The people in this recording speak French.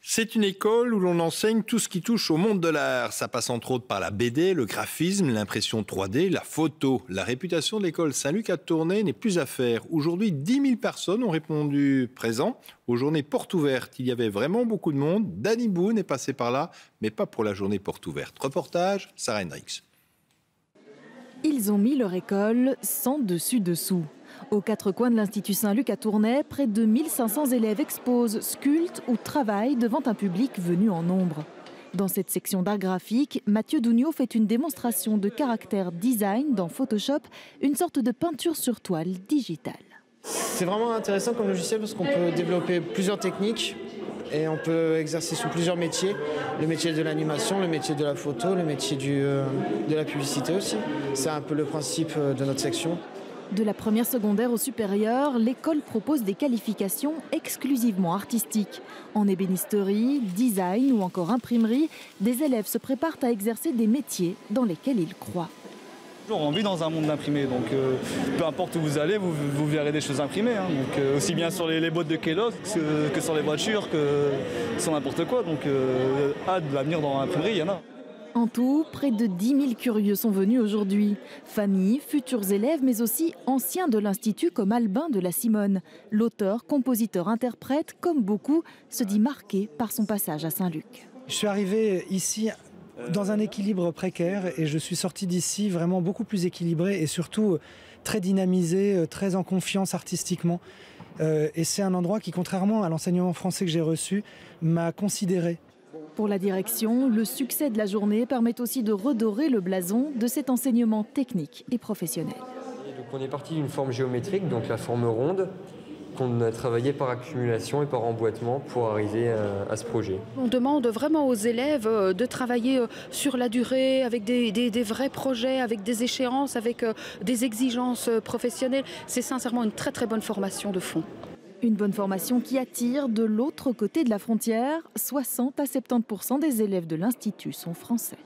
C'est une école où l'on enseigne tout ce qui touche au monde de l'art. Ça passe entre autres par la BD, le graphisme, l'impression 3D, la photo. La réputation de l'école Saint-Luc à Tournai n'est plus à faire. Aujourd'hui, 10 000 personnes ont répondu présent aux journées portes ouvertes. Il y avait vraiment beaucoup de monde. Danny Boone est passé par là, mais pas pour la journée porte ouverte. Reportage, Sarah Hendricks. Ils ont mis leur école sans dessus-dessous. Aux quatre coins de l'Institut Saint-Luc à Tournai, près de 1500 élèves exposent, sculptent ou travaillent devant un public venu en nombre. Dans cette section d'art graphique, Mathieu Dougnot fait une démonstration de caractère design dans Photoshop, une sorte de peinture sur toile digitale. C'est vraiment intéressant comme logiciel parce qu'on peut développer plusieurs techniques et on peut exercer sur plusieurs métiers. Le métier de l'animation, le métier de la photo, le métier de la publicité aussi. C'est un peu le principe de notre section. De la première secondaire au supérieur, l'école propose des qualifications exclusivement artistiques. En ébénisterie, design ou encore imprimerie, des élèves se préparent à exercer des métiers dans lesquels ils croient. On vit dans un monde d'imprimés, donc peu importe où vous allez, vous verrez des choses imprimées. Donc, aussi bien sur les boîtes de Kellogg que sur les voitures, que sur n'importe quoi. Donc de l'avenir dans l'imprimerie, il y en a. En tout, près de 10 000 curieux sont venus aujourd'hui. Familles, futurs élèves, mais aussi anciens de l'Institut comme Albin de la Simone. L'auteur, compositeur, interprète, comme beaucoup, se dit marqué par son passage à Saint-Luc. Je suis arrivé ici dans un équilibre précaire et je suis sorti d'ici vraiment beaucoup plus équilibré et surtout très dynamisé, très en confiance artistiquement. Et c'est un endroit qui, contrairement à l'enseignement français que j'ai reçu, m'a considéré. Pour la direction, le succès de la journée permet aussi de redorer le blason de cet enseignement technique et professionnel. Donc on est parti d'une forme géométrique, donc la forme ronde, qu'on a travaillé par accumulation et par emboîtement pour arriver à ce projet. On demande vraiment aux élèves de travailler sur la durée, avec des vrais projets, avec des échéances, avec des exigences professionnelles. C'est sincèrement une très très bonne formation de fond. Une bonne formation qui attire de l'autre côté de la frontière. 60 à 70% des élèves de l'Institut sont français.